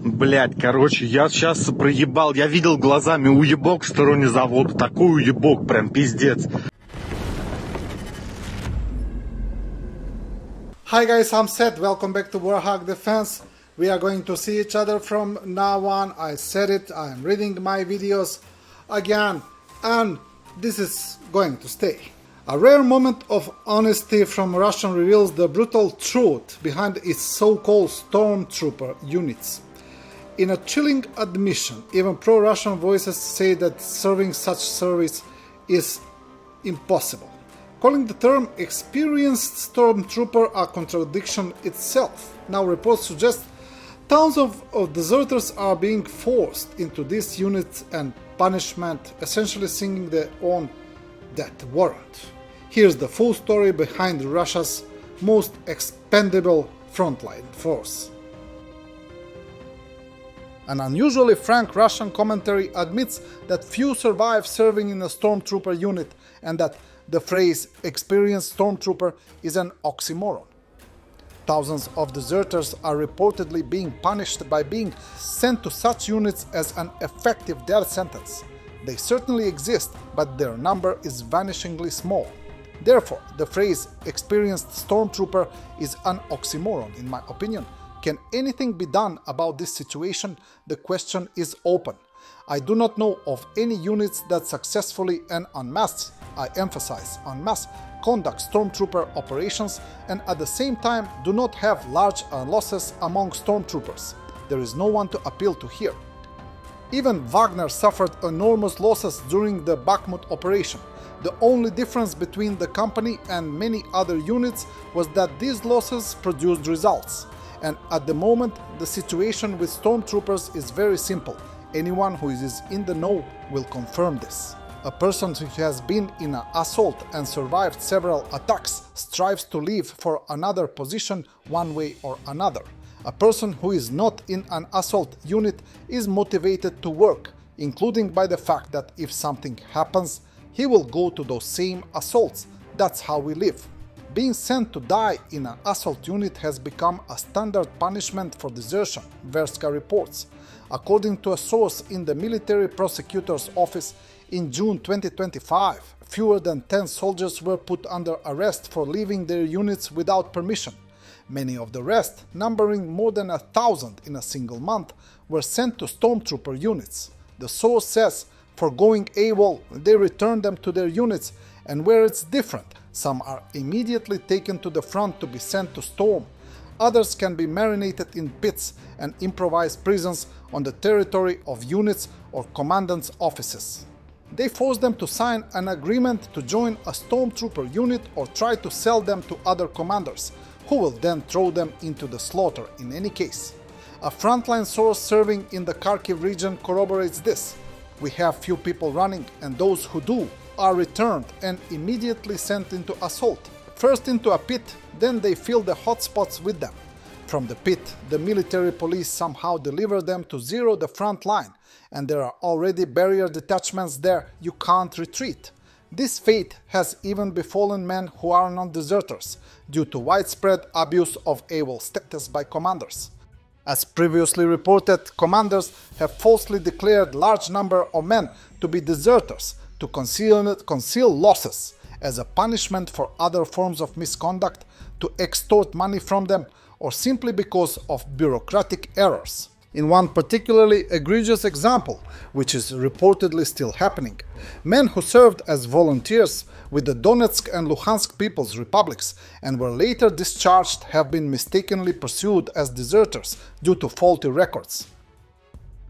Блять, короче, я сейчас проебал, я видел глазами уебок в стороне завода, такой уебок, прям пиздец. Hi guys, I'm Seth, welcome back to Warthog Defense. We are going to see each other from now on. I said it, I am reading my videos again, and this is going to stay. A rare moment of honesty from Russia reveals the brutal truth behind its so-called stormtrooper units. In a chilling admission, even pro-Russian voices say that serving such service is impossible, calling the term experienced stormtrooper a contradiction itself. Now reports suggest thousands of deserters are being forced into these units and punishment, essentially singing their own death warrant. Here's the full story behind Russia's most expendable frontline force. An unusually frank Russian commentary admits that few survive serving in a stormtrooper unit and that the phrase experienced stormtrooper is an oxymoron. Thousands of deserters are reportedly being punished by being sent to such units as an effective death sentence. They certainly exist, but their number is vanishingly small. Therefore, the phrase experienced stormtrooper is an oxymoron, in my opinion. Can anything be done about this situation? The question is open. I do not know of any units that successfully and en masse, I emphasize en masse, conduct stormtrooper operations and at the same time do not have large losses among stormtroopers. There is no one to appeal to here. Even Wagner suffered enormous losses during the Bakhmut operation. The only difference between the company and many other units was that these losses produced results. And at the moment, the situation with stormtroopers is very simple. Anyone who is in the know will confirm this. A person who has been in an assault and survived several attacks strives to leave for another position one way or another. A person who is not in an assault unit is motivated to work, including by the fact that if something happens, he will go to those same assaults. That's how we live. Being sent to die in an assault unit has become a standard punishment for desertion, Verska reports. According to a source in the military prosecutor's office, in June 2025, fewer than 10 soldiers were put under arrest for leaving their units without permission. Many of the rest, numbering more than 1,000 in a single month, were sent to stormtrooper units. The source says, for going AWOL, they returned them to their units, and where it's different, some are immediately taken to the front to be sent to storm. Others can be marinated in pits and improvised prisons on the territory of units or commandants' offices. They force them to sign an agreement to join a stormtrooper unit or try to sell them to other commanders, who will then throw them into the slaughter in any case. A frontline source serving in the Kharkiv region corroborates this. We have few people running, and those who do are returned and immediately sent into assault. First into a pit, then they fill the hotspots with them. From the pit, the military police somehow deliver them to zero the front line, and there are already barrier detachments there, you can't retreat. This fate has even befallen men who are not deserters, due to widespread abuse of AWOL status by commanders. As previously reported, commanders have falsely declared large number of men to be deserters to conceal losses as a punishment for other forms of misconduct, to extort money from them, or simply because of bureaucratic errors. In one particularly egregious example, which is reportedly still happening, men who served as volunteers with the Donetsk and Luhansk People's Republics and were later discharged have been mistakenly pursued as deserters due to faulty records.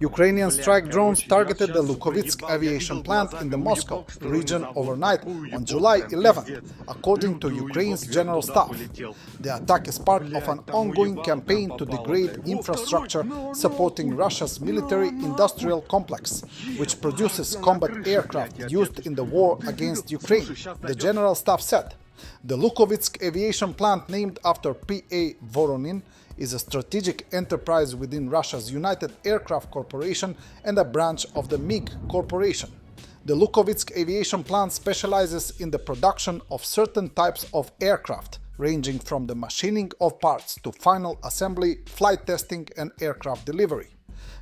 Ukrainian strike drones targeted the Lukovitsk aviation plant in the Moscow region overnight on July 11th, according to Ukraine's general staff. The attack is part of an ongoing campaign to degrade infrastructure supporting Russia's military-industrial complex, which produces combat aircraft used in the war against Ukraine, the general staff said. The Lukovitsk aviation plant, named after P.A. Voronin, is a strategic enterprise within Russia's United Aircraft Corporation and a branch of the MiG Corporation. The Lukovitsk aviation plant specializes in the production of certain types of aircraft, ranging from the machining of parts to final assembly, flight testing and aircraft delivery.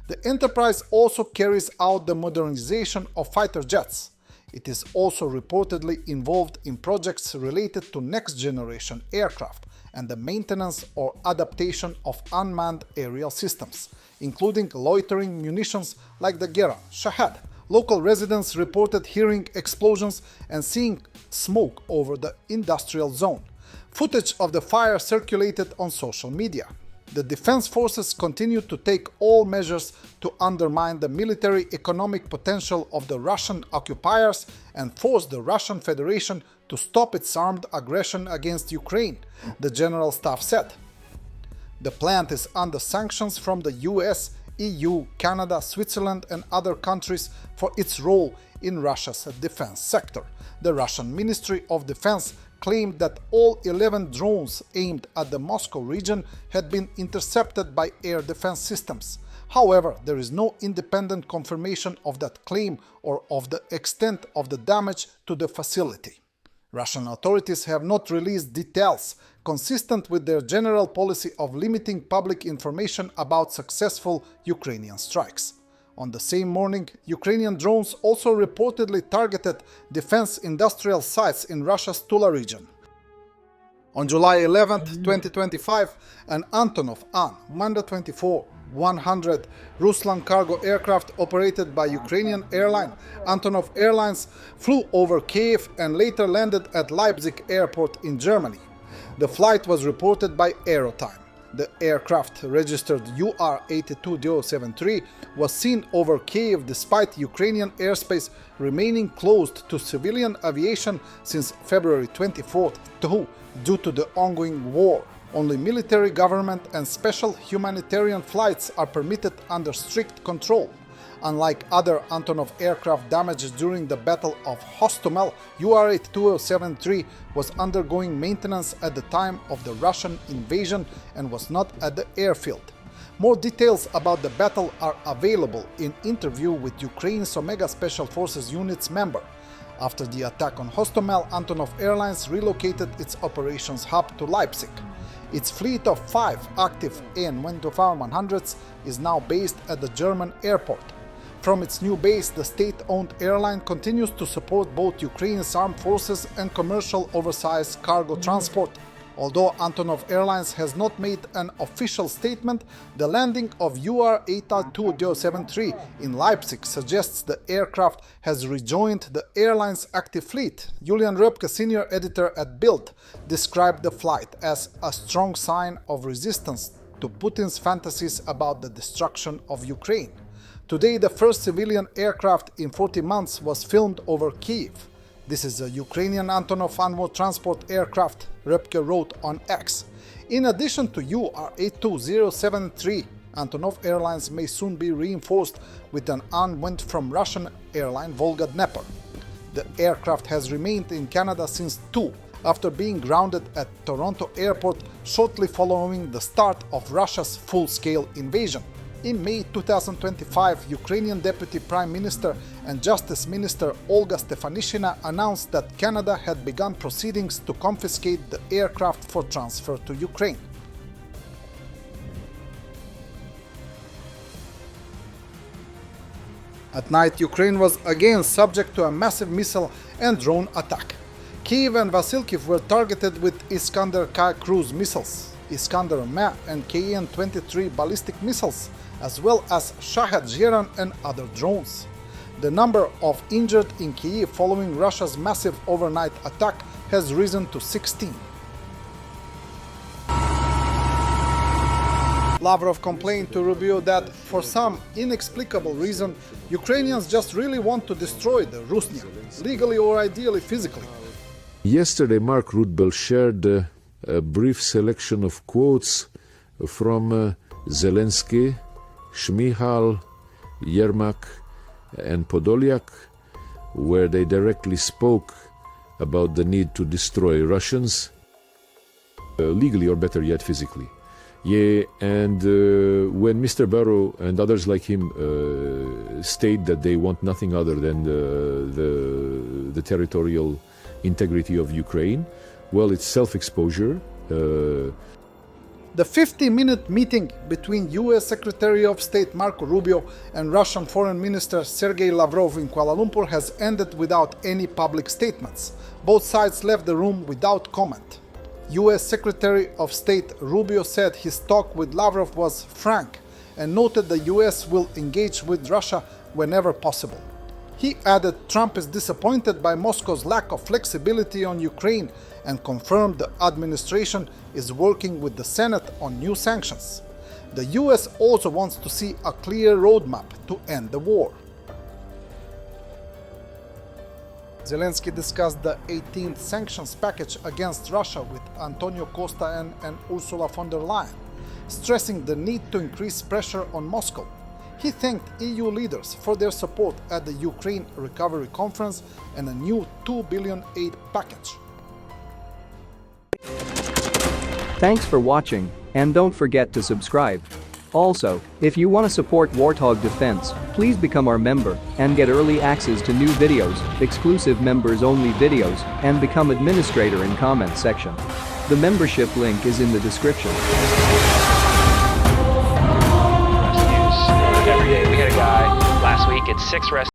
The enterprise also carries out the modernization of fighter jets. It is also reportedly involved in projects related to next-generation aircraft and the maintenance or adaptation of unmanned aerial systems, including loitering munitions like the Gera Shahed. Local residents reported hearing explosions and seeing smoke over the industrial zone. Footage of the fire circulated on social media. The defense forces continue to take all measures to undermine the military-economic potential of the Russian occupiers and force the Russian Federation to stop its armed aggression against Ukraine, the General Staff said. The plant is under sanctions from the US, EU, Canada, Switzerland and other countries for its role in Russia's defense sector. The Russian Ministry of Defense claimed that all 11 drones aimed at the Moscow region had been intercepted by air defense systems. However, there is no independent confirmation of that claim or of the extent of the damage to the facility. Russian authorities have not released details consistent with their general policy of limiting public information about successful Ukrainian strikes. On the same morning, Ukrainian drones also reportedly targeted defense industrial sites in Russia's Tula region. On July 11, 2025, an Antonov An-124-100 Ruslan cargo aircraft operated by Ukrainian airline Antonov Airlines flew over Kiev and later landed at Leipzig airport in Germany. The flight was reported by Aerotime. The aircraft, registered UR-82-073, was seen over Kiev despite Ukrainian airspace remaining closed to civilian aviation since February 24, due to the ongoing war. Only military, government and special humanitarian flights are permitted under strict control. Unlike other Antonov aircraft damaged during the Battle of Hostomel, UR-82-073 was undergoing maintenance at the time of the Russian invasion and was not at the airfield. More details about the battle are available in interview with Ukraine's Omega Special Forces Unit's member. After the attack on Hostomel, Antonov Airlines relocated its operations hub to Leipzig. Its fleet of 5 active AN-125-100s is now based at the German airport. From its new base, the state-owned airline continues to support both Ukraine's armed forces and commercial oversized cargo transport. Although Antonov Airlines has not made an official statement, the landing of UR-82-073 in Leipzig suggests the aircraft has rejoined the airline's active fleet. Julian Röpke, senior editor at Bild, described the flight as a strong sign of resistance to Putin's fantasies about the destruction of Ukraine. Today, the first civilian aircraft in 40 months was filmed over Kyiv. This is a Ukrainian Antonov Anvo transport aircraft, Röpke wrote on X. In addition to UR-82-073, Antonov Airlines may soon be reinforced with an An from Russian airline Volga-Dnepr. The aircraft has remained in Canada since 2002, after being grounded at Toronto Airport shortly following the start of Russia's full-scale invasion. In May 2025, Ukrainian Deputy Prime Minister and Justice Minister Olga Stefanishina announced that Canada had begun proceedings to confiscate the aircraft for transfer to Ukraine. At night, Ukraine was again subject to a massive missile and drone attack. Kyiv and Vasilkiv were targeted with Iskander-K cruise missiles, Iskander-Ma and KN-23 ballistic missiles, as well as Shahed-Zheran and other drones. The number of injured in Kyiv following Russia's massive overnight attack has risen to 16. Lavrov complained to Rubio that, for some inexplicable reason, Ukrainians just really want to destroy the Rusnia, legally or ideally physically. Yesterday, Mark Rudbell shared a brief selection of quotes from Zelensky, Shmihal, Yermak, and Podolyak, where they directly spoke about the need to destroy Russians, legally or better yet physically. Yeah, and when Mr. Barrow and others like him state that they want nothing other than the territorial integrity of Ukraine, well, it's self-exposure. The 50-minute meeting between US Secretary of State Marco Rubio and Russian Foreign Minister Sergei Lavrov in Kuala Lumpur has ended without any public statements. Both sides left the room without comment. US Secretary of State Rubio said his talk with Lavrov was frank and noted the US will engage with Russia whenever possible. He added Trump is disappointed by Moscow's lack of flexibility on Ukraine and confirmed the administration is working with the Senate on new sanctions. The US also wants to see a clear roadmap to end the war. Zelensky discussed the 18th sanctions package against Russia with Antonio Costa and Ursula von der Leyen, stressing the need to increase pressure on Moscow. He thanked EU leaders for their support at the Ukraine Recovery Conference and a new $2 billion aid package. Thanks for watching, and don't forget to subscribe. Also, if you want to support Warthog Defense, please become our member and get early access to new videos, exclusive members-only videos, and become administrator in comment section. The membership link is in the description. Every day. We had a guy last week at 6 rest.